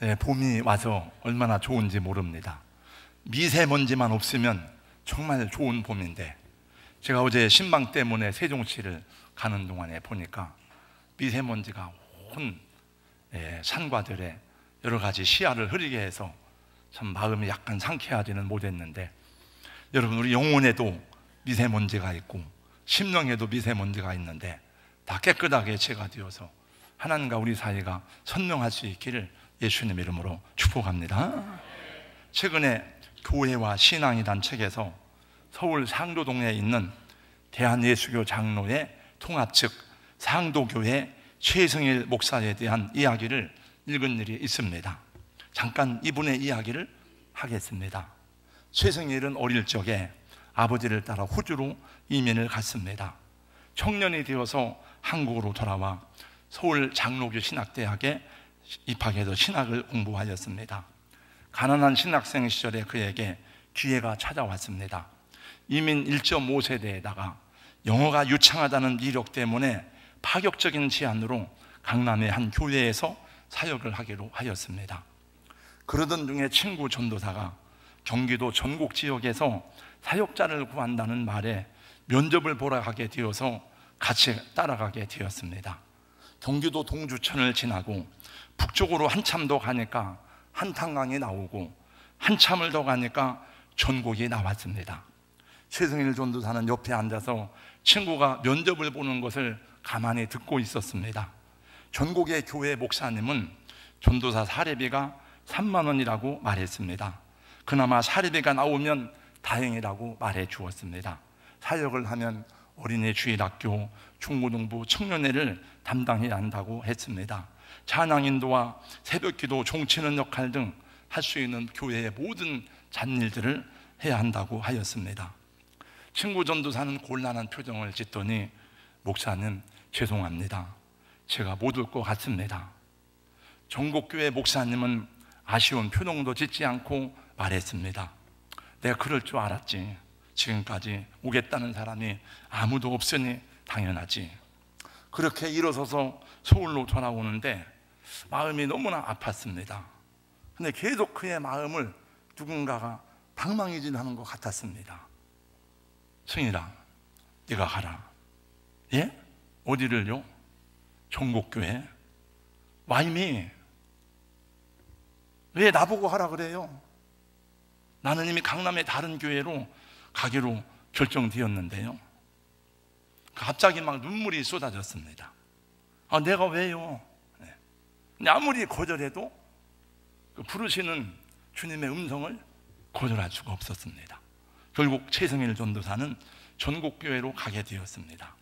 네, 봄이 와서 얼마나 좋은지 모릅니다. 미세먼지만 없으면 정말 좋은 봄인데, 제가 어제 신방 때문에 세종시를 가는 동안에 보니까 미세먼지가 온 산과들에 여러 가지 시야를 흐리게 해서 참 마음이 약간 상쾌하지는 못했는데, 여러분, 우리 영혼에도 미세먼지가 있고 심령에도 미세먼지가 있는데 다 깨끗하게 제거되어서 하나님과 우리 사이가 선명할 수 있기를 예수님 이름으로 축복합니다. 최근에 교회와 신앙이란 책에서 서울 상도동에 있는 대한예수교 장로의 통합 측 상도교회 최승일 목사에 대한 이야기를 읽은 일이 있습니다. 잠깐 이분의 이야기를 하겠습니다. 최승일은 어릴 적에 아버지를 따라 호주로 이민을 갔습니다. 청년이 되어서 한국으로 돌아와 서울 장로교 신학대학에 입학해서 신학을 공부하였습니다. 가난한 신학생 시절에 그에게 기회가 찾아왔습니다. 이민 1.5세대에다가 영어가 유창하다는 이력 때문에 파격적인 제안으로 강남의 한 교회에서 사역을 하기로 하였습니다. 그러던 중에 친구 전도사가 경기도 전곡 지역에서 사역자를 구한다는 말에 면접을 보러 가게 되어서 같이 따라가게 되었습니다. 경기도 동주천을 지나고 북쪽으로 한참 더 가니까 한탄강이 나오고 한참을 더 가니까 전곡이 나왔습니다. 최승일 전도사는 옆에 앉아서 친구가 면접을 보는 것을 가만히 듣고 있었습니다. 전곡의 교회 목사님은 전도사 사례비가 3만 원이라고 말했습니다. 그나마 사례비가 나오면 다행이라고 말해 주었습니다. 사역을 하면 어린이 주일학교, 중고등부, 청년회를 담당해야 한다고 했습니다. 찬양 인도와 새벽기도, 종치는 역할 등 할 수 있는 교회의 모든 잡일들을 해야 한다고 하였습니다. 친구 전도사는 곤란한 표정을 짓더니, 목사님 죄송합니다. 제가 못 올 것 같습니다. 전곡교회 목사님은 아쉬운 표정도 짓지 않고 말했습니다. 내가 그럴 줄 알았지. 지금까지 오겠다는 사람이 아무도 없으니 당연하지. 그렇게 일어서서 서울로 돌아오는데 마음이 너무나 아팠습니다. 근데 계속 그의 마음을 누군가가 방망이질하는 것 같았습니다. 승일아, 네가 가라. 예? 어디를요? 전곡교회. 와이미, 왜 나보고 하라 그래요? 나는 이미 강남의 다른 교회로 가기로 결정되었는데요. 갑자기 막 눈물이 쏟아졌습니다. 아, 내가 왜요? 네. 아무리 거절해도 그 부르시는 주님의 음성을 거절할 수가 없었습니다. 결국 최승일 전도사는 전곡교회로 가게 되었습니다.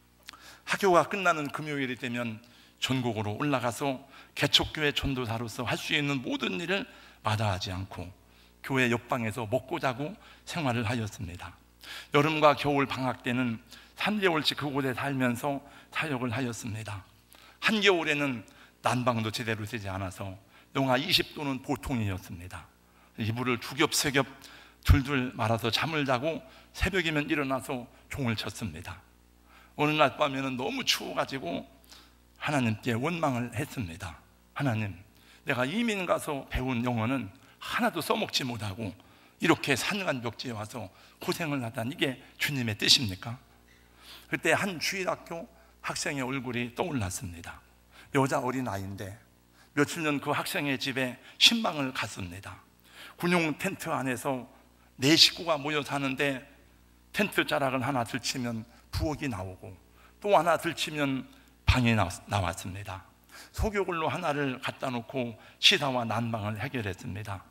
학교가 끝나는 금요일이 되면 전곡으로 올라가서 개척교회 전도사로서 할 수 있는 모든 일을 마다하지 않고 교회 옆방에서 먹고 자고 생활을 하였습니다. 여름과 겨울 방학 때는 3개월씩 그곳에 살면서 사역을 하였습니다. 한겨울에는 난방도 제대로 되지 않아서 영하 20도는 보통이었습니다. 이불을 두 겹, 세 겹 둘둘 말아서 잠을 자고 새벽이면 일어나서 종을 쳤습니다. 어느 날 밤에는 너무 추워가지고 하나님께 원망을 했습니다. 하나님, 내가 이민 가서 배운 영어는 하나도 써먹지 못하고 이렇게 산간벽지에 와서 고생을 하다니 이게 주님의 뜻입니까? 그때 한 주일학교 학생의 얼굴이 떠올랐습니다. 여자 어린아이인데 며칠 전 그 학생의 집에 신방을 갔습니다. 군용 텐트 안에서 4식구가 모여 사는데 텐트 자락을 하나 들치면 부엌이 나오고 또 하나 들치면 방이 나왔습니다. 소교걸로 하나를 갖다 놓고 시사와 난방을 해결했습니다.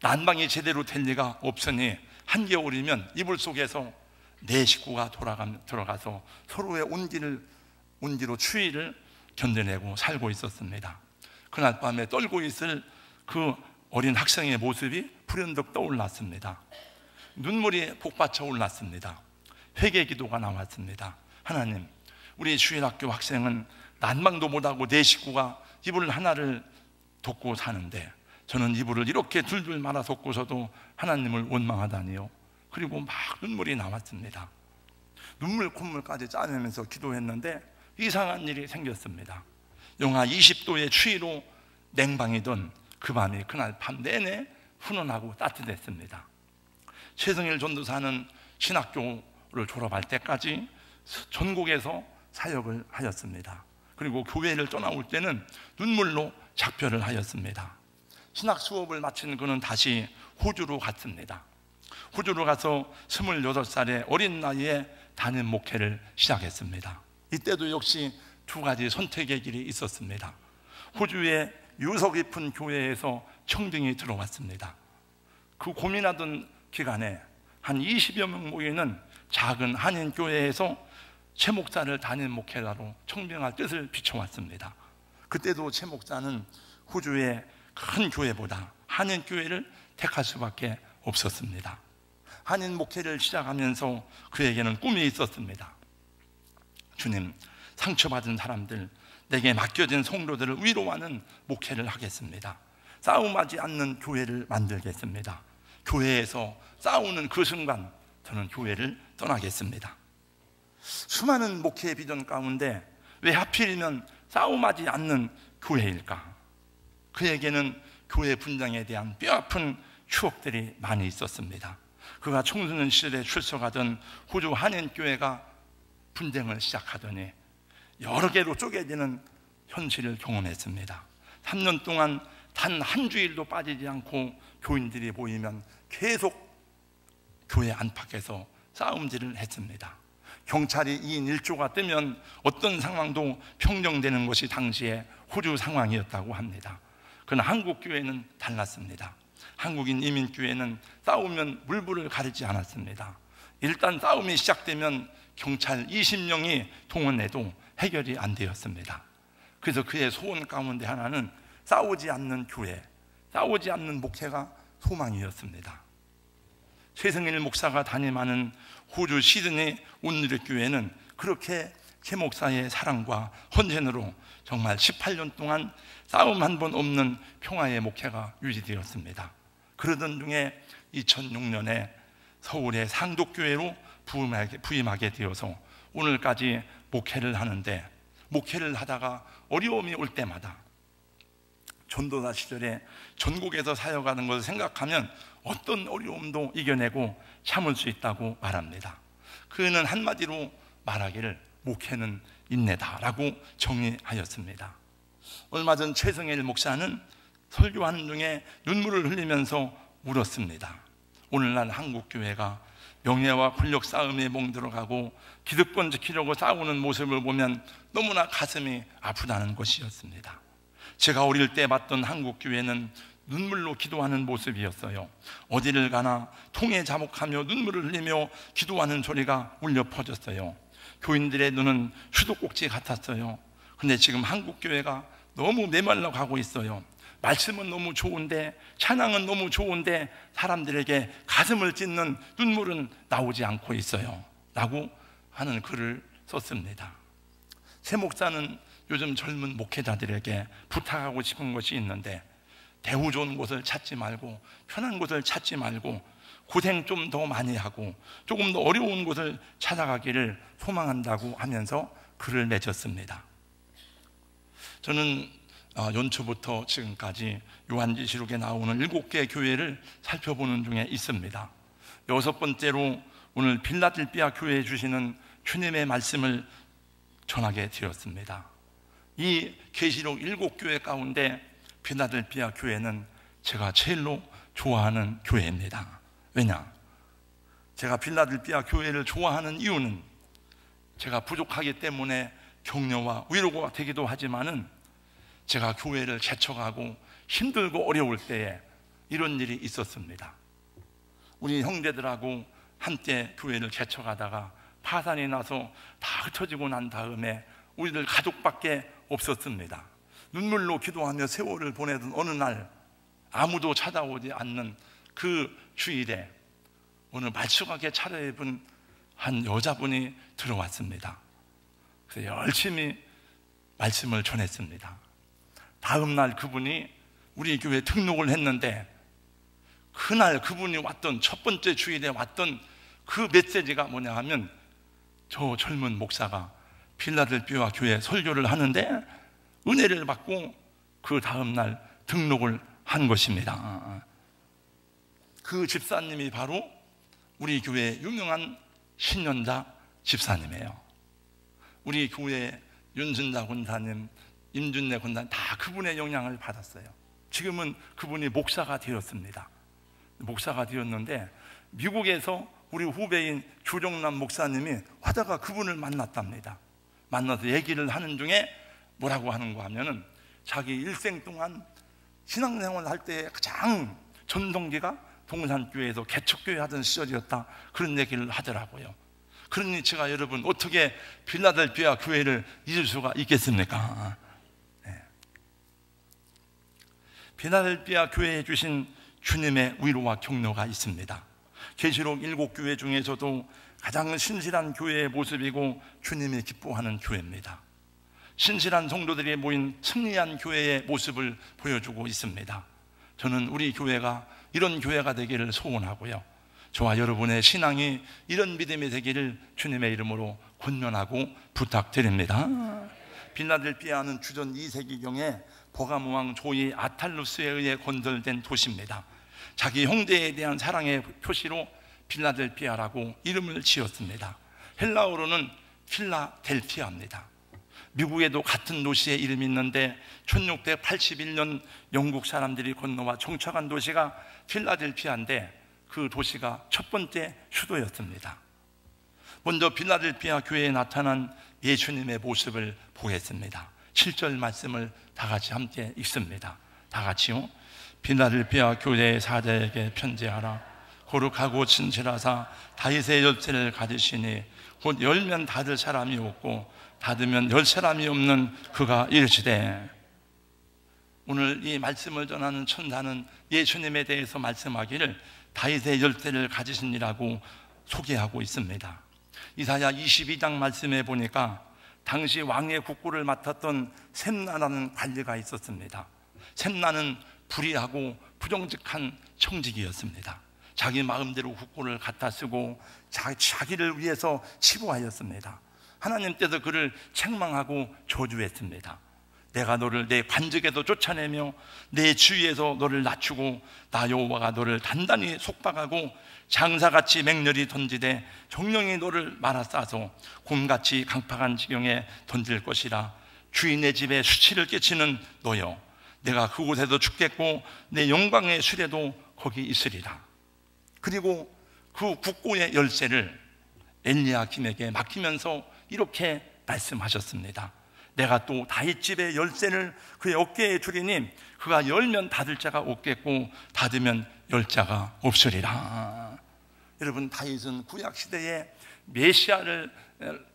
난방이 제대로 될 리가 없으니 한겨울이면 이불 속에서 4식구가 들어가서 서로의 온기로 추위를 견뎌내고 살고 있었습니다. 그날 밤에 떨고 있을 그 어린 학생의 모습이 불현듯 떠올랐습니다. 눈물이 복받쳐 올랐습니다. 회개 기도가 나왔습니다. 하나님, 우리 주일학교 학생은 난방도 못하고 4식구가 이불 하나를 덮고 사는데 저는 이불을 이렇게 둘둘 말아 덮고서도 하나님을 원망하다니요. 그리고 막 눈물이 나왔습니다. 눈물 콧물까지 짜내면서 기도했는데 이상한 일이 생겼습니다. 영하 20도의 추위로 냉방이던 그 밤이 그날 밤 내내 훈훈하고 따뜻했습니다. 최성일 전도사는 신학교를 졸업할 때까지 전국에서 사역을 하였습니다. 그리고 교회를 떠나올 때는 눈물로 작별을 하였습니다. 신학 수업을 마친 그는 다시 호주로 갔습니다. 호주로 가서 26살의 어린 나이에 단임 목회를 시작했습니다. 이때도 역시 두 가지 선택의 길이 있었습니다. 호주의 유서 깊은 교회에서 청빙이 들어왔습니다. 그 고민하던 기간에 한 20여 명 모이는 작은 한인교회에서 최 목사를 단임 목회자로 청빙할 뜻을 비춰왔습니다. 그때도 최 목사는 호주의 큰 교회보다 한인교회를 택할 수밖에 없었습니다. 한인 목회를 시작하면서 그에게는 꿈이 있었습니다. 주님, 상처받은 사람들, 내게 맡겨진 성도들을 위로하는 목회를 하겠습니다. 싸움하지 않는 교회를 만들겠습니다. 교회에서 싸우는 그 순간 저는 교회를 떠나겠습니다. 수많은 목회의 비전 가운데 왜 하필이면 싸움하지 않는 교회일까? 그에게는 교회 분장에 대한 뼈아픈 추억들이 많이 있었습니다. 그가 청소년 시절에 출석하던 호주 한인교회가 분쟁을 시작하더니 여러 개로 쪼개지는 현실을 경험했습니다. 3년 동안 단 한 주일도 빠지지 않고 교인들이 모이면 계속 교회 안팎에서 싸움질을 했습니다. 경찰이 2인 1조가 뜨면 어떤 상황도 평정되는 것이 당시의 호주 상황이었다고 합니다. 그러나 한국 교회는 달랐습니다. 한국인 이민교회는 싸우면 물불을 가리지 않았습니다. 일단 싸움이 시작되면 경찰 20명이 동원해도 해결이 안 되었습니다. 그래서 그의 소원 가운데 하나는 싸우지 않는 교회, 싸우지 않는 목회가 소망이었습니다. 최승일 목사가 담임하는 호주 시드니 온누리교회는 그렇게 최 목사의 사랑과 헌신으로 정말 18년 동안 싸움 한 번 없는 평화의 목회가 유지되었습니다. 그러던 중에 2006년에 서울의 상독교회로 부임하게 되어서 오늘까지 목회를 하는데, 목회를 하다가 어려움이 올 때마다 전도사 시절에 전국에서 사역하는 것을 생각하면 어떤 어려움도 이겨내고 참을 수 있다고 말합니다. 그는 한마디로 말하기를 목회는 인내다라고 정의하였습니다. 얼마 전 최성일 목사는 설교하는 중에 눈물을 흘리면서 울었습니다. 오늘날 한국교회가 명예와 권력 싸움에 멍들어가고 기득권 지키려고 싸우는 모습을 보면 너무나 가슴이 아프다는 것이었습니다. 제가 어릴 때 봤던 한국교회는 눈물로 기도하는 모습이었어요. 어디를 가나 통에 자목하며 눈물을 흘리며 기도하는 소리가 울려 퍼졌어요. 교인들의 눈은 수도꼭지 같았어요. 근데 지금 한국교회가 너무 메말라 가고 있어요. 말씀은 너무 좋은데, 찬양은 너무 좋은데 사람들에게 가슴을 찢는 눈물은 나오지 않고 있어요 라고 하는 글을 썼습니다. 최 목사는 요즘 젊은 목회자들에게 부탁하고 싶은 것이 있는데, 대우 좋은 곳을 찾지 말고 편한 곳을 찾지 말고 고생 좀 더 많이 하고 조금 더 어려운 곳을 찾아가기를 소망한다고 하면서 글을 맺었습니다. 저는 연초부터 지금까지 요한계시록에 나오는 7개의 교회를 살펴보는 중에 있습니다. 6번째로 오늘 빌라델피아 교회에 주시는 주님의 말씀을 전하게 되었습니다. 이 계시록 7교회 가운데 빌라델피아 교회는 제가 제일로 좋아하는 교회입니다. 왜냐? 제가 빌라델피아 교회를 좋아하는 이유는 제가 부족하기 때문에 격려와 위로가 되기도 하지만은 제가 교회를 개척하고 힘들고 어려울 때에 이런 일이 있었습니다. 우리 형제들하고 함께 교회를 개척하다가 파산이 나서 다 흩어지고 난 다음에 우리들 가족밖에 없었습니다. 눈물로 기도하며 세월을 보내던 어느 날 아무도 찾아오지 않는 그 주일에 오늘 말쑥하게 차려입은 한 여자분이 들어왔습니다. 그래서 열심히 말씀을 전했습니다. 다음 날 그분이 우리 교회에 등록을 했는데, 그날 그분이 왔던 첫 번째 주일에 왔던 그 메시지가 뭐냐 하면, 저 젊은 목사가 필라델피아 교회 설교를 하는데 은혜를 받고 그 다음 날 등록을 한 것입니다. 그 집사님이 바로 우리 교회 유명한 신연자 집사님이에요. 우리 교회 윤순자 권사님, 임준래 권사님 다 그분의 영향을 받았어요. 지금은 그분이 목사가 되었습니다. 목사가 되었는데 미국에서 우리 후배인 조정남 목사님이 하다가 그분을 만났답니다. 만나서 얘기를 하는 중에 뭐라고 하는가 하면은 자기 일생 동안 신앙생활 할 때 가장 전동기가 동산교회에서 개척교회 하던 시절이었다, 그런 얘기를 하더라고요. 그러니 제가 여러분 어떻게 필라델피아 교회를 잊을 수가 있겠습니까? 네. 필라델피아 교회에 주신 주님의 위로와 격려가 있습니다. 계시록 7교회 중에서도 가장 신실한 교회의 모습이고 주님이 기뻐하는 교회입니다. 신실한 성도들이 모인 승리한 교회의 모습을 보여주고 있습니다. 저는 우리 교회가 이런 교회가 되기를 소원하고요, 저와 여러분의 신앙이 이런 믿음이 되기를 주님의 이름으로 권면하고 부탁드립니다. 필라델피아는 주전 2세기경에 버가모왕 조이 아탈루스에 의해 건설된 도시입니다. 자기 형제에 대한 사랑의 표시로 필라델피아라고 이름을 지었습니다. 헬라어로는 필라델피아입니다. 미국에도 같은 도시에 이름이 있는데 1681년 영국 사람들이 건너와 정착한 도시가 필라델피아인데 그 도시가 첫 번째 수도였습니다. 먼저 필라델피아 교회에 나타난 예수님의 모습을 보겠습니다. 7절 말씀을 다 같이 함께 읽습니다. 다 같이요. 필라델피아 교회의 사자에게 편지하라. 거룩하고 진실하사 다윗의 열쇠를 가지시니 곧 열면 닫을 사람이 없고 닫으면 열 사람이 없는 그가 이르시되. 오늘 이 말씀을 전하는 천사는 예수님에 대해서 말씀하기를 다윗의 열쇠를 가지시니라고 소개하고 있습니다. 이사야 22장 말씀에 보니까 당시 왕의 국고를 맡았던 셈나라는 관리가 있었습니다. 셈나는 불의하고 부정직한 청직이었습니다. 자기 마음대로 국고를 갖다 쓰고 자기를 위해서 치부하였습니다. 하나님께서 그를 책망하고 저주했습니다. 내가 너를 내 관직에서 쫓아내며 내 주위에서 너를 낮추고 나 여호와가 너를 단단히 속박하고 장사같이 맹렬히 던지되 정령이 너를 말아싸서 곰같이 강팍한 지경에 던질 것이라. 주인의 집에 수치를 끼치는 너여, 내가 그곳에도 죽겠고 내 영광의 수레도 거기 있으리라. 그리고 그 국고의 열쇠를 엘리야김에게 맡기면서 이렇게 말씀하셨습니다. 내가 또 다윗 집의 열쇠를 그의 어깨에 주리니 그가 열면 닫을 자가 없겠고 닫으면 열 자가 없으리라. 여러분, 다윗은 구약시대의 메시아를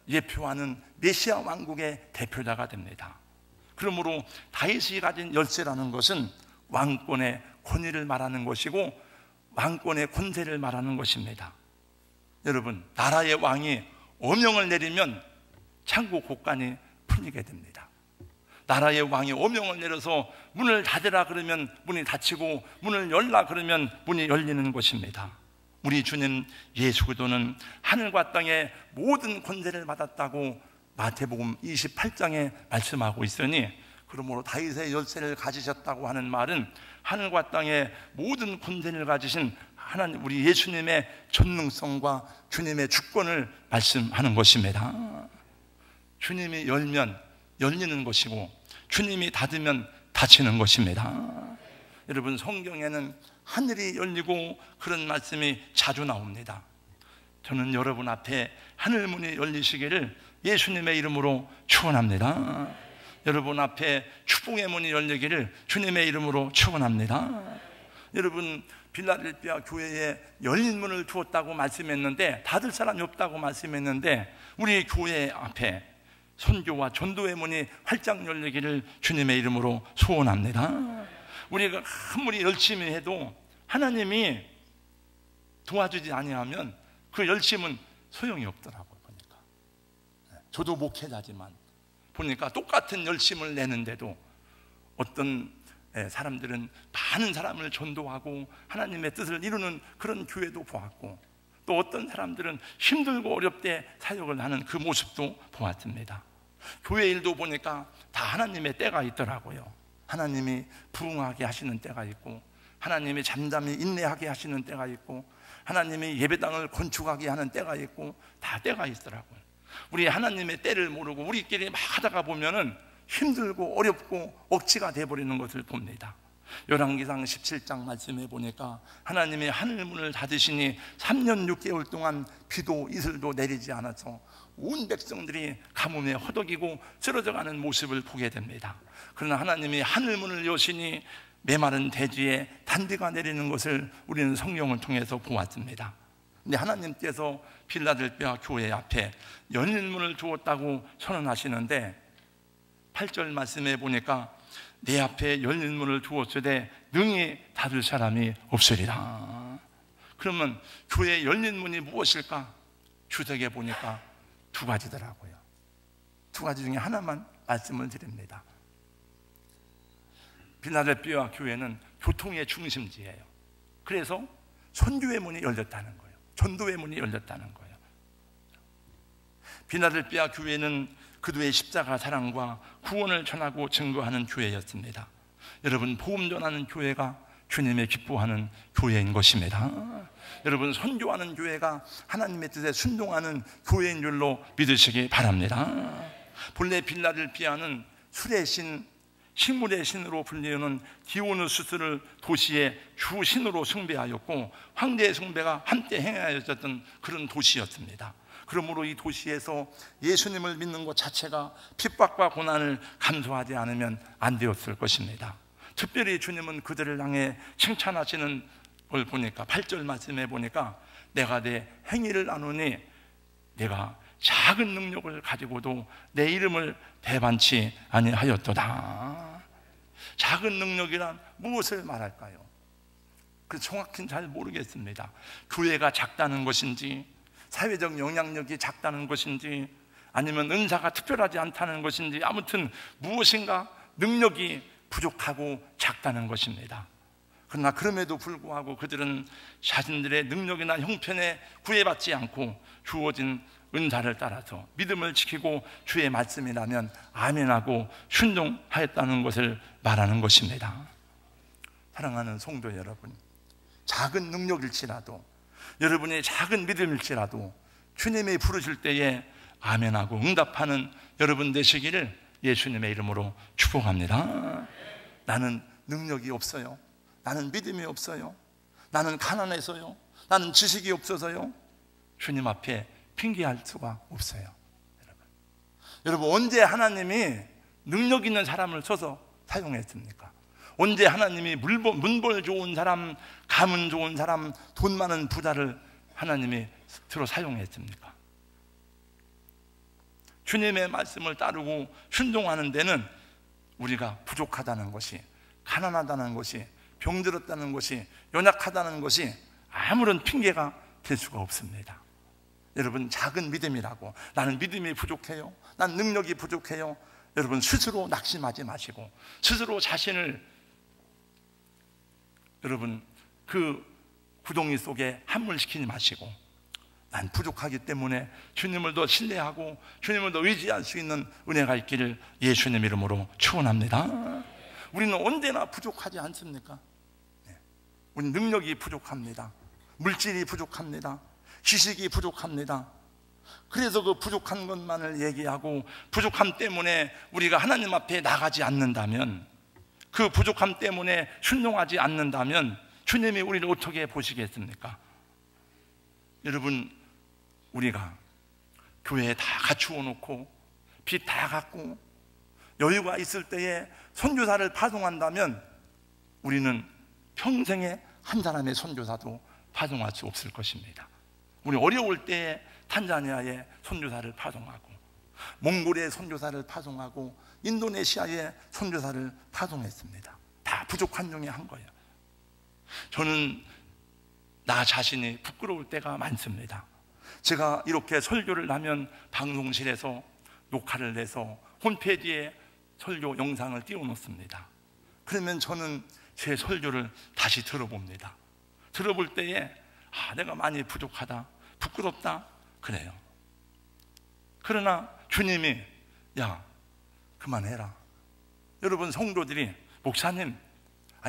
예표하는 메시아 왕국의 대표자가 됩니다. 그러므로 다윗이 가진 열쇠라는 것은 왕권의 권위를 말하는 것이고 왕권의 권세를 말하는 것입니다. 여러분, 나라의 왕이 어명을 내리면 창고 곳간이 풀리게 됩니다. 나라의 왕이 어명을 내려서 문을 닫으라 그러면 문이 닫히고 문을 열라 그러면 문이 열리는 것입니다. 우리 주님 예수 그리스도는 하늘과 땅의 모든 권세를 받았다고 마태복음 28장에 말씀하고 있으니, 그러므로 다윗의 열쇠를 가지셨다고 하는 말은 하늘과 땅의 모든 권세를 가지신 하나님 우리 예수님의 전능성과 주님의 주권을 말씀하는 것입니다. 주님이 열면 열리는 것이고 주님이 닫으면 닫히는 것입니다. 여러분, 성경에는 하늘이 열리고 그런 말씀이 자주 나옵니다. 저는 여러분 앞에 하늘문이 열리시기를 예수님의 이름으로 축원합니다. 여러분 앞에 축복의 문이 열리기를 주님의 이름으로 축원합니다. 여러분, 필라델피아 교회에 열린 문을 두었다고 말씀했는데, 닫을 사람이 없다고 말씀했는데, 우리 교회 앞에 선교와 전도의 문이 활짝 열리기를 주님의 이름으로 소원합니다. 우리가 아무리 열심히 해도 하나님이 도와주지 아니하면 그 열심은 소용이 없더라고요. 보니까 저도 목회자지만 보니까 똑같은 열심을 내는데도 어떤 사람들은 많은 사람을 전도하고 하나님의 뜻을 이루는 그런 교회도 보았고, 또 어떤 사람들은 힘들고 어렵게 사역을 하는 그 모습도 보았습니다. 교회 일도 보니까 다 하나님의 때가 있더라고요. 하나님이 부응하게 하시는 때가 있고, 하나님이 잠잠히 인내하게 하시는 때가 있고, 하나님이 예배당을 건축하게 하는 때가 있고, 다 때가 있더라고요. 우리 하나님의 때를 모르고 우리끼리 막 하다가 보면은 힘들고 어렵고 억지가 돼버리는 것을 봅니다. 열왕기상 17장 말씀해 보니까 하나님이 하늘문을 닫으시니 3년 6개월 동안 비도 이슬도 내리지 않아서 온 백성들이 가뭄에 허덕이고 쓰러져가는 모습을 보게 됩니다. 그러나 하나님이 하늘문을 여시니 메마른 대지에 단비가 내리는 것을 우리는 성경을 통해서 보았습니다. 근데 하나님께서 빌라델비아 교회 앞에 열린 문을 주었다고 선언하시는데 8절 말씀에 보니까 내 앞에 열린 문을 두었으되 능히 닫을 사람이 없으리라. 그러면 교회의 열린 문이 무엇일까? 주석에 보니까 두 가지더라고요. 두 가지 중에 하나만 말씀을 드립니다. 빌라델비아 교회는 교통의 중심지예요. 그래서 선교의 문이 열렸다는 거예요. 전도의 문이 열렸다는 거예요. 빌라델비아 교회는 그도의 십자가 사랑과 구원을 전하고 증거하는 교회였습니다. 여러분, 복음 전하는 교회가 주님의 기뻐하는 교회인 것입니다. 여러분, 선교하는 교회가 하나님의 뜻에 순종하는 교회인 줄로 믿으시기 바랍니다. 본래 빌라델비아는 술의 신, 식물의 신으로 불리우는 디오누스를 도시의 주신으로 숭배하였고 황제의 숭배가 한때 행하였던 그런 도시였습니다. 그러므로 이 도시에서 예수님을 믿는 것 자체가 핍박과 고난을 감수하지 않으면 안 되었을 것입니다. 특별히 주님은 그들을 향해 칭찬하시는 걸 보니까 8절 말씀에 보니까 내가 내 행위를 나누니 내가 작은 능력을 가지고도 내 이름을 배반치 아니하였도다. 작은 능력이란 무엇을 말할까요? 그 정확히는 잘 모르겠습니다. 교회가 작다는 것인지, 사회적 영향력이 작다는 것인지, 아니면 은사가 특별하지 않다는 것인지, 아무튼 무엇인가 능력이 부족하고 작다는 것입니다. 그러나 그럼에도 불구하고 그들은 자신들의 능력이나 형편에 구애받지 않고 주어진 은사를 따라서 믿음을 지키고 주의 말씀이 나면 아멘하고 순종하였다는 것을 말하는 것입니다. 사랑하는 성도 여러분, 작은 능력일지라도, 여러분의 작은 믿음일지라도 주님이 부르실 때에 아멘하고 응답하는 여러분 되시기를 예수님의 이름으로 축복합니다. 나는 능력이 없어요. 나는 믿음이 없어요. 나는 가난해서요. 나는 지식이 없어서요. 주님 앞에 핑계할 수가 없어요. 여러분, 언제 하나님이 능력 있는 사람을 써서 사용했습니까? 언제 하나님이 문벌 좋은 사람, 가문 좋은 사람, 돈 많은 부자를 하나님이 들어 사용했습니까? 주님의 말씀을 따르고 순종하는 데는 우리가 부족하다는 것이, 가난하다는 것이, 병들었다는 것이, 연약하다는 것이 아무런 핑계가 될 수가 없습니다. 여러분, 작은 믿음이라고, 나는 믿음이 부족해요, 난 능력이 부족해요, 여러분 스스로 낙심하지 마시고 스스로 자신을 여러분 그 구덩이 속에 함몰시키지 마시고, 난 부족하기 때문에 주님을 더 신뢰하고 주님을 더 의지할 수 있는 은혜가 있기를 예수님 이름으로 축원합니다. 우리는 언제나 부족하지 않습니까? 우리 능력이 부족합니다. 물질이 부족합니다. 지식이 부족합니다. 그래서 그 부족한 것만을 얘기하고 부족함 때문에 우리가 하나님 앞에 나가지 않는다면, 그 부족함 때문에 순종하지 않는다면 주님이 우리를 어떻게 보시겠습니까? 여러분, 우리가 교회에 다 갖추어 놓고 빚 다 갚고 여유가 있을 때에 선교사를 파송한다면 우리는 평생에 한 사람의 선교사도 파송할 수 없을 것입니다. 우리 어려울 때에 탄자니아에 선교사를 파송하고, 몽골에 선교사를 파송하고, 인도네시아에 선교사를 파송했습니다. 다 부족한 중에 한 거예요. 저는 나 자신이 부끄러울 때가 많습니다. 제가 이렇게 설교를 하면 방송실에서 녹화를 내서 홈페이지에 설교 영상을 띄워놓습니다. 그러면 저는 제 설교를 다시 들어봅니다. 들어볼 때에 내가 많이 부족하다, 부끄럽다, 그래요. 그러나 주님이 야, 그만해라. 여러분 성도들이 목사님,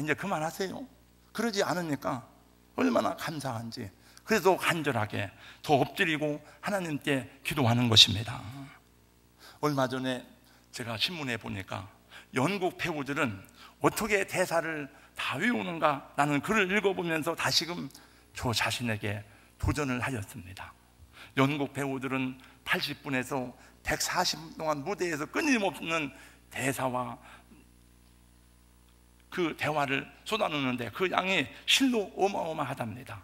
이제 그만하세요. 그러지 않으니까 얼마나 감사한지. 그래도 간절하게 더 엎드리고 하나님께 기도하는 것입니다. 얼마 전에 제가 신문에 보니까 영국 배우들은 어떻게 대사를 다 외우는가, 나는 글을 읽어보면서 다시금 저 자신에게 도전을 하였습니다. 영국 배우들은 80분에서 140분 동안 무대에서 끊임없는 대사와 그 대화를 쏟아놓는데 그 양이 실로 어마어마하답니다.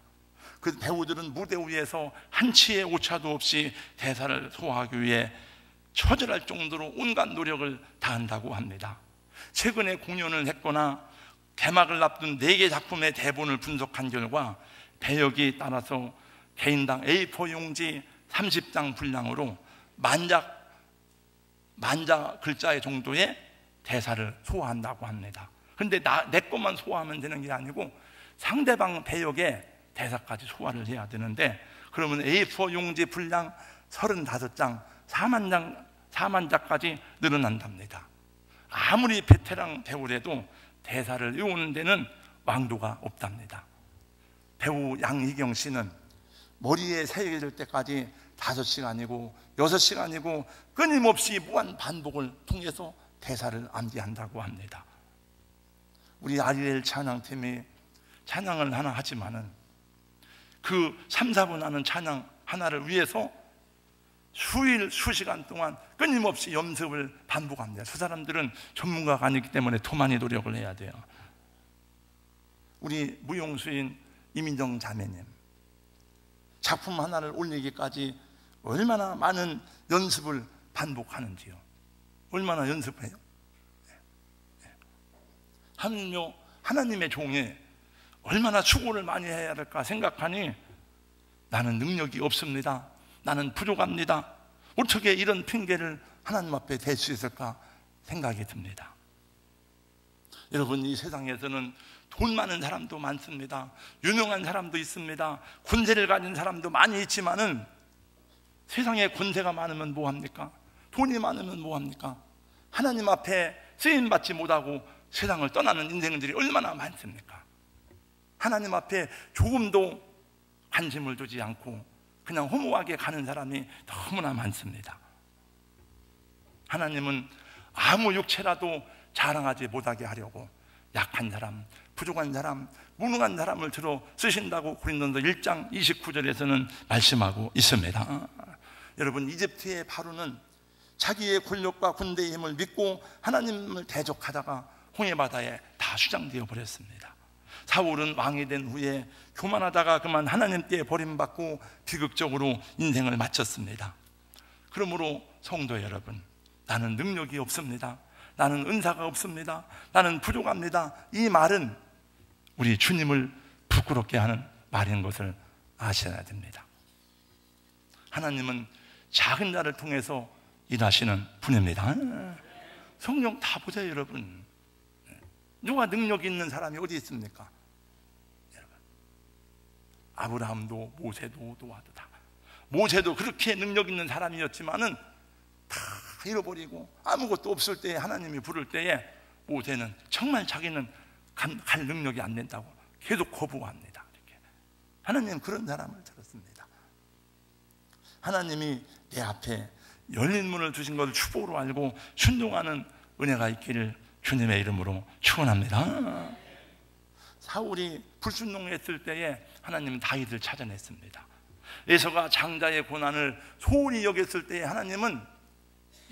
그 배우들은 무대 위에서 한치의 오차도 없이 대사를 소화하기 위해 처절할 정도로 온갖 노력을 다한다고 합니다. 최근에 공연을 했거나 개막을 앞둔 4개 작품의 대본을 분석한 결과 배역이 따라서 개인당 A4 용지 30장 분량으로 만자 글자의 정도의 대사를 소화한다고 합니다. 그런데 내 것만 소화하면 되는 게 아니고 상대방 배역의 대사까지 소화를 해야 되는데, 그러면 A4 용지 분량 35장, 4만 자까지 늘어난답니다. 아무리 베테랑 배우라도 대사를 외우는 데는 왕도가 없답니다. 배우 양희경 씨는 머리에 새겨질 때까지 5시간이고 6시간이고 끊임없이 무한 반복을 통해서 대사를 암기한다고 합니다. 우리 아리엘 찬양팀이 찬양을 하나 하지만은 그 3, 4분 하는 찬양 하나를 위해서 수일, 수시간 동안 끊임없이 연습을 반복합니다. 저 사람들은 전문가가 아니기 때문에 더 많이 노력을 해야 돼요. 우리 무용수인 이민정 자매님, 작품 하나를 올리기까지 얼마나 많은 연습을 반복하는지요. 얼마나 연습해요? 하나님의 종이 얼마나 수고를 많이 해야 할까 생각하니 나는 능력이 없습니다, 나는 부족합니다, 어떻게 이런 핑계를 하나님 앞에 댈 수 있을까 생각이 듭니다. 여러분, 이 세상에서는 돈 많은 사람도 많습니다. 유명한 사람도 있습니다. 권세를 가진 사람도 많이 있지만은 세상에 권세가 많으면 뭐합니까? 돈이 많으면 뭐합니까? 하나님 앞에 쓰임받지 못하고 세상을 떠나는 인생들이 얼마나 많습니까? 하나님 앞에 조금도 관심을 두지 않고 그냥 허무하게 가는 사람이 너무나 많습니다. 하나님은 아무 육체라도 자랑하지 못하게 하려고 약한 사람, 부족한 사람, 무능한 사람을 들어 쓰신다고 고린도서 1장 29절에서는 말씀하고 있습니다. 여러분, 이집트의 바로는 자기의 권력과 군대의 힘을 믿고 하나님을 대적하다가 홍해바다에 다 수장되어 버렸습니다. 사울은 왕이 된 후에 교만하다가 그만 하나님께 버림받고 비극적으로 인생을 마쳤습니다. 그러므로 성도 여러분, 나는 능력이 없습니다, 나는 은사가 없습니다, 나는 부족합니다, 이 말은 우리 주님을 부끄럽게 하는 말인 것을 아셔야 됩니다. 하나님은 작은 자를 통해서 일하시는 분입니다. 성경 다 보세요, 여러분. 누가 능력 있는 사람이 어디 있습니까? 여러분, 아브라함도 모세도 노아도 다. 모세도 그렇게 능력 있는 사람이었지만은 다 잃어버리고 아무것도 없을 때에 하나님이 부를 때에 모세는 정말 자기는 갈 능력이 안 된다고 계속 거부합니다. 이렇게. 하나님은 그런 사람을 들었습니다. 하나님이 내 앞에 열린 문을 주신 것을 축복으로 알고 순종하는 은혜가 있기를 주님의 이름으로 축원합니다. 사울이 불순종했을 때에 하나님은 다윗을 찾아냈습니다. 에서가 장자의 고난을 소홀히 여겼을 때에 하나님은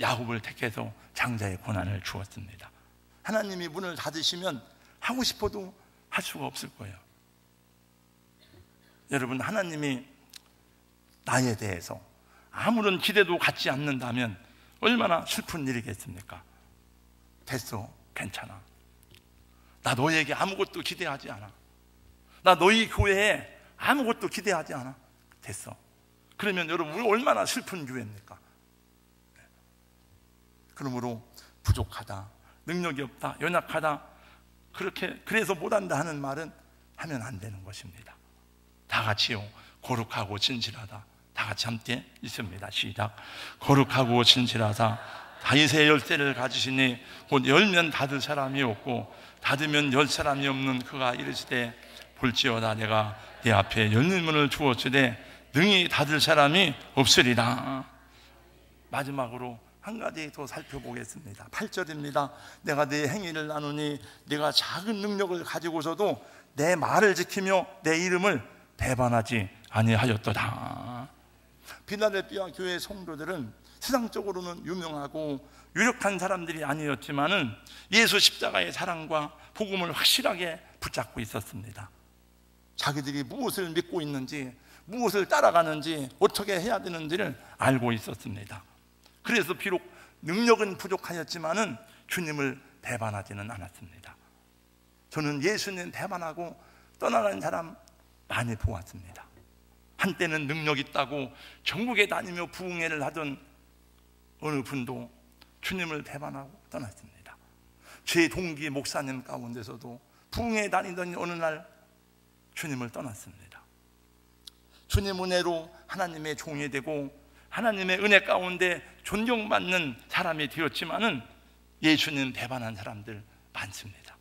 야곱을 택해서 장자의 고난을 주었습니다. 하나님이 문을 닫으시면 하고 싶어도 할 수가 없을 거예요. 여러분, 하나님이 나에 대해서 아무런 기대도 갖지 않는다면 얼마나 슬픈 일이겠습니까? 됐어, 괜찮아, 나 너에게 아무것도 기대하지 않아, 나 너희 교회에 아무것도 기대하지 않아, 됐어. 그러면 여러분, 우리 얼마나 슬픈 교회입니까? 그러므로 부족하다, 능력이 없다, 연약하다, 그래서 못한다 하는 말은 하면 안 되는 것입니다. 다 같이요, 거룩하고 진실하다, 다 같이 함께 있습니다. 시작. 거룩하고 진실하사 다윗의 열쇠를 가지시니 곧 열면 닫을 사람이 없고 닫으면 열 사람이 없는 그가 이르시되 볼지어다 내가 네 앞에 열린 문을 주었으되 능히 닫을 사람이 없으리라. 마지막으로 한 가지 더 살펴보겠습니다. 8절입니다. 내가 네 행위를 나누니 네가 작은 능력을 가지고서도 내 말을 지키며 내 이름을 배반하지 아니하였도다. 필라델피아 교회 성도들은 세상적으로는 유명하고 유력한 사람들이 아니었지만은 예수 십자가의 사랑과 복음을 확실하게 붙잡고 있었습니다. 자기들이 무엇을 믿고 있는지, 무엇을 따라가는지, 어떻게 해야 되는지를 알고 있었습니다. 그래서 비록 능력은 부족하였지만은 주님을 배반하지는 않았습니다. 저는 예수님 배반하고 떠나간 사람 많이 보았습니다. 한때는 능력 있다고 전국에 다니며 부흥회를 하던 어느 분도 주님을 배반하고 떠났습니다. 제 동기 목사님 가운데서도 부흥회에 다니던 어느 날 주님을 떠났습니다. 주님 은혜로 하나님의 종이 되고 하나님의 은혜 가운데 존경받는 사람이 되었지만은 예수님 배반한 사람들 많습니다.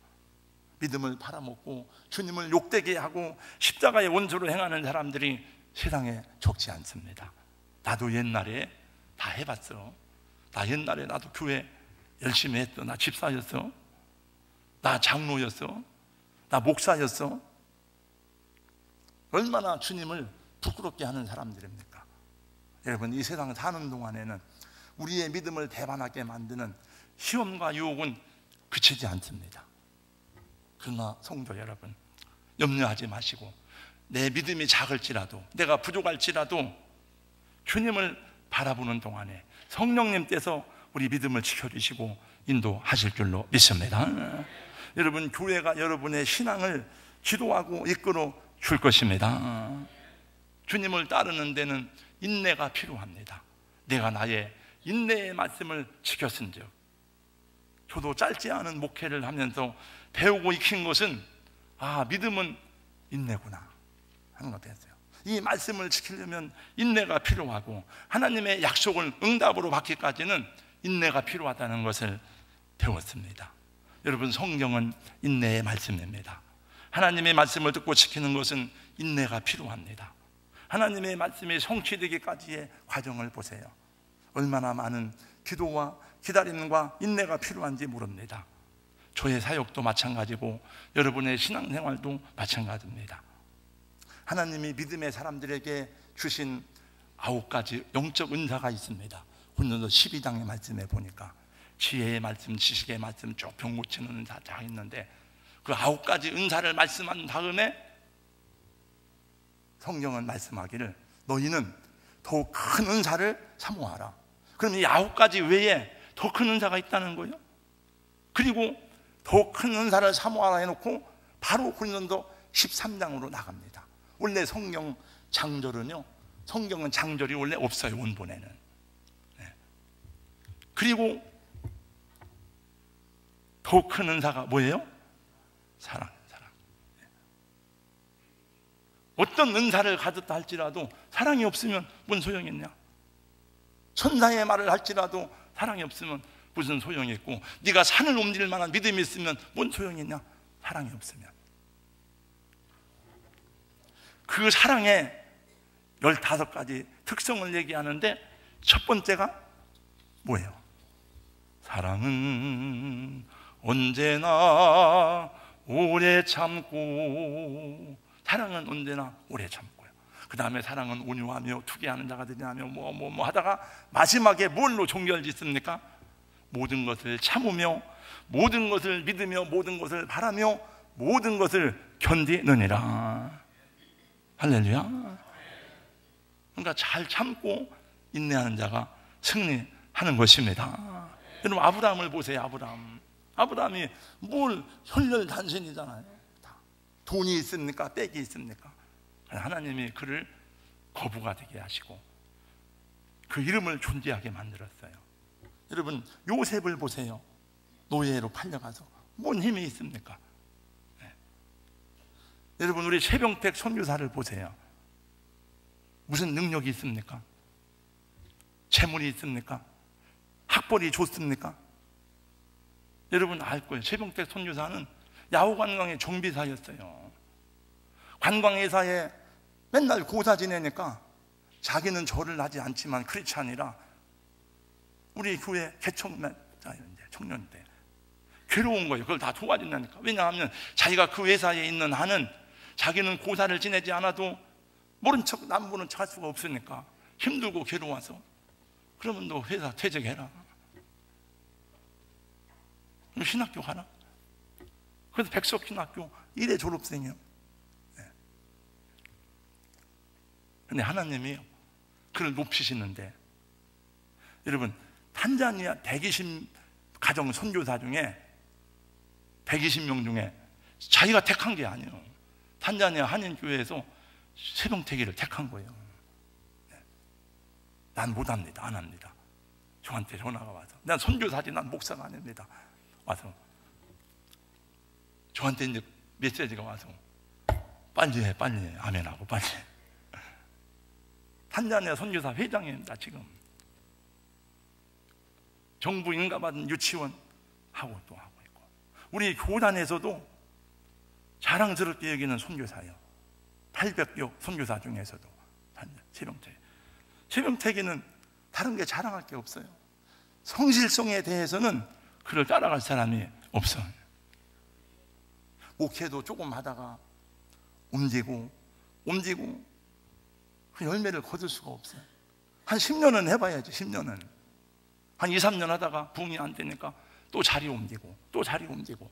믿음을 팔아먹고 주님을 욕되게 하고 십자가의 원수로 행하는 사람들이 세상에 적지 않습니다. 나도 옛날에 다 해봤어. 나 옛날에 나도 교회 열심히 했어. 나 집사였어. 나 장로였어. 나 목사였어. 얼마나 주님을 부끄럽게 하는 사람들입니까? 여러분, 이 세상 사는 동안에는 우리의 믿음을 배반하게 만드는 시험과 유혹은 그치지 않습니다. 그러나 성도 여러분, 염려하지 마시고 내 믿음이 작을지라도, 내가 부족할지라도 주님을 바라보는 동안에 성령님께서 우리 믿음을 지켜주시고 인도하실 줄로 믿습니다. 여러분, 교회가 여러분의 신앙을 지도하고 이끌어 줄 것입니다. 주님을 따르는 데는 인내가 필요합니다. 내가 나의 인내의 말씀을 지켰은즉, 저도 짧지 않은 목회를 하면서 배우고 익힌 것은 믿음은 인내구나 하는 것 같았어요. 이 말씀을 지키려면 인내가 필요하고 하나님의 약속을 응답으로 받기까지는 인내가 필요하다는 것을 배웠습니다. 여러분, 성경은 인내의 말씀입니다. 하나님의 말씀을 듣고 지키는 것은 인내가 필요합니다. 하나님의 말씀이 성취되기까지의 과정을 보세요. 얼마나 많은 기도와 기다림과 인내가 필요한지 모릅니다. 저의 사역도 마찬가지고 여러분의 신앙생활도 마찬가지입니다. 하나님이 믿음의 사람들에게 주신 9가지 영적 은사가 있습니다. 고린도서 12장의 말씀에 보니까 지혜의 말씀, 지식의 말씀, 쭉 병 고치는 은사 다 있는데 그 9가지 은사를 말씀한 다음에 성경은 말씀하기를 너희는 더 큰 은사를 사모하라. 그럼 이 9가지 외에 더 큰 은사가 있다는 거예요. 그리고 더 큰 은사를 사모하라 해놓고 바로 고린도서 13장으로 나갑니다. 원래 성경 장절은요, 성경은 장절이 원래 없어요, 원본에는. 그리고 더 큰 은사가 뭐예요? 사랑. 어떤 은사를 가졌다 할지라도 사랑이 없으면 뭔 소용이 있냐? 천사의 말을 할지라도 사랑이 없으면 무슨 소용이 있고, 네가 산을 옮길 만한 믿음이 있으면 뭔 소용이 있냐? 사랑이 없으면. 그 사랑의 15가지 특성을 얘기하는데 첫 번째가 뭐예요? 사랑은 언제나 오래 참고, 사랑은 언제나 오래 참고요. 그 다음에 사랑은 온유하며 투기하는 자가 되지 않으며 뭐 하다가 마지막에 뭘로 종결 짓습니까? 모든 것을 참으며 모든 것을 믿으며 모든 것을 바라며 모든 것을 견디느니라. 할렐루야. 그러니까 잘 참고 인내하는 자가 승리하는 것입니다. 여러분, 아브라함을 보세요. 아브라함이 뭘 혈혈단신이잖아요. 돈이 있습니까? 빽이 있습니까? 하나님이 그를 거부가 되게 하시고 그 이름을 존재하게 만들었어요. 여러분, 요셉을 보세요. 노예로 팔려가서 뭔 힘이 있습니까? 네. 여러분, 우리 최병택 선교사를 보세요. 무슨 능력이 있습니까? 재물이 있습니까? 학벌이 좋습니까? 여러분 알 거예요. 최병택 선교사는 야후관광의 정비사였어요. 관광회사에 맨날 고사 지내니까 자기는 절을 하지 않지만 크리스찬이라 우리 교회 청년 때 괴로운 거예요. 그걸 다 도와준다니까. 왜냐하면 자기가 그 회사에 있는 한은 자기는 고사를 지내지 않아도 모른 척 남 보는 척 할 수가 없으니까 힘들고 괴로워서. 그러면 너 회사 퇴직해라. 그럼 신학교 가라. 그래서 백석신학교 1회 졸업생이요. 근데 하나님이 그를 높이시는데, 여러분 탄자니아 120 가정 선교사 중에 120명 중에 자기가 택한 게 아니에요. 탄자니아 한인교회에서 최병택이를 택한 거예요. 난 못합니다. 안 합니다. 저한테 전화가 와서, 난 선교사지 난 목사가 아닙니다. 와서 저한테 이제 메시지가 와서 빨리 해, 빨리 해. 아멘하고 빨리 해. 탄자니아 선교사 회장입니다. 지금 정부 인가받은 유치원 하고 또 하고 있고, 우리 교단에서도 자랑스럽게 여기는 선교사예요. 800여 선교사 중에서도 최병택이는 다른 게 자랑할 게 없어요. 성실성에 대해서는 그를 따라갈 사람이 없어요. 목회도 조금 하다가 옮기고 그 열매를 거둘 수가 없어요. 한 10년은 해봐야지. 10년은 한 2, 3년 하다가 부흥이 안 되니까 또 자리 옮기고 또 자리 옮기고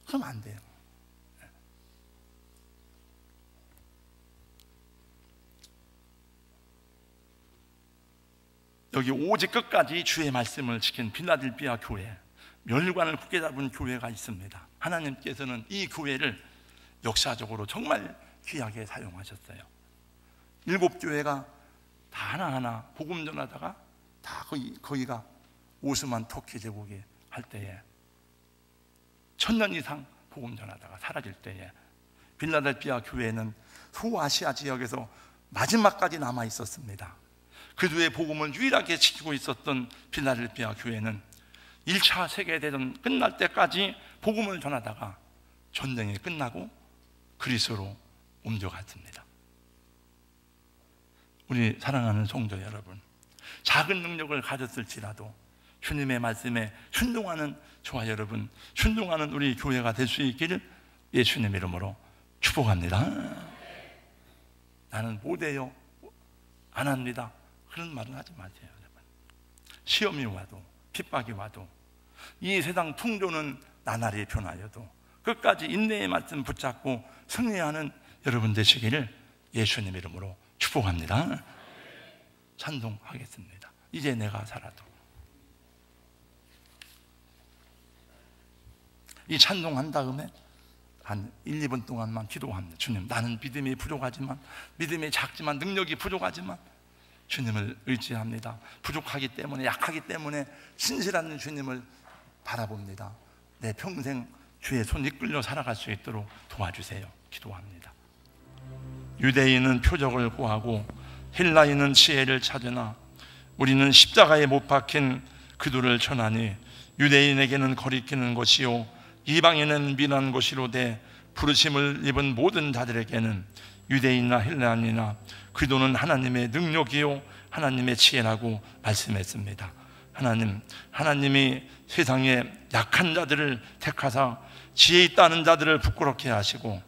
그러면 안 돼요. 여기 오직 끝까지 주의 말씀을 지킨 빌라델피아 교회, 멸관을 굳게 잡은 교회가 있습니다. 하나님께서는 이 교회를 역사적으로 정말 귀하게 사용하셨어요. 7교회가 다 하나하나 복음 전하다가 다 거기가 오스만 터키 제국이 할 때에 1000년 이상 복음 전하다가 사라질 때에 빌라델피아 교회는 소아시아 지역에서 마지막까지 남아 있었습니다. 그들의 복음을 유일하게 지키고 있었던 빌라델피아 교회는 1차 세계대전 끝날 때까지 복음을 전하다가 전쟁이 끝나고 그리스도로 옮겨갔습니다. 우리 사랑하는 성도 여러분, 작은 능력을 가졌을지라도 주님의 말씀에 순종하는 저와 여러분, 순종하는 우리 교회가 될 수 있기를 예수님 이름으로 축복합니다. 나는 못해요, 안 합니다, 그런 말은 하지 마세요. 여러분, 시험이 와도 핍박이 와도 이 세상 풍조는 나날이 변하여도 끝까지 인내의 말씀 붙잡고 승리하는 여러분 되시기를 예수님 이름으로 축복합니다. 찬송하겠습니다. 이제 내가 살아도. 이 찬송한 다음에 한 1, 2분 동안만 기도합니다. 주님, 나는 믿음이 부족하지만, 믿음이 작지만, 능력이 부족하지만 주님을 의지합니다. 부족하기 때문에, 약하기 때문에 신실한 주님을 바라봅니다. 내 평생 주의 손 이끌려 살아갈 수 있도록 도와주세요. 기도합니다. 유대인은 표적을 구하고 헬라인은 지혜를 찾으나 우리는 십자가에 못 박힌 그들을 전하니 유대인에게는 거리끼는 것이요 이방인은 미난 것이로되 부르심을 입은 모든 자들에게는 유대인이나 헬라인이나 그도는 하나님의 능력이요 하나님의 지혜라고 말씀했습니다. 하나님이 세상에 약한 자들을 택하사 지혜 있다는 자들을 부끄럽게 하시고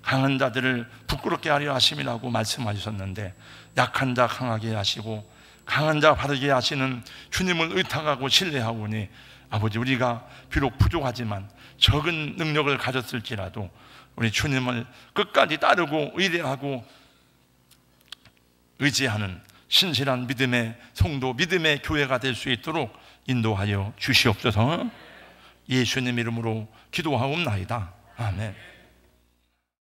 강한 자들을 부끄럽게 하려 하심이라고 말씀하셨는데, 약한 자 강하게 하시고 강한 자 바르게 하시는 주님을 의탁하고 신뢰하오니 아버지, 우리가 비록 부족하지만 적은 능력을 가졌을지라도 우리 주님을 끝까지 따르고 의뢰하고 의지하는 신실한 믿음의 성도, 믿음의 교회가 될 수 있도록 인도하여 주시옵소서. 예수님 이름으로 기도하옵나이다. 아멘.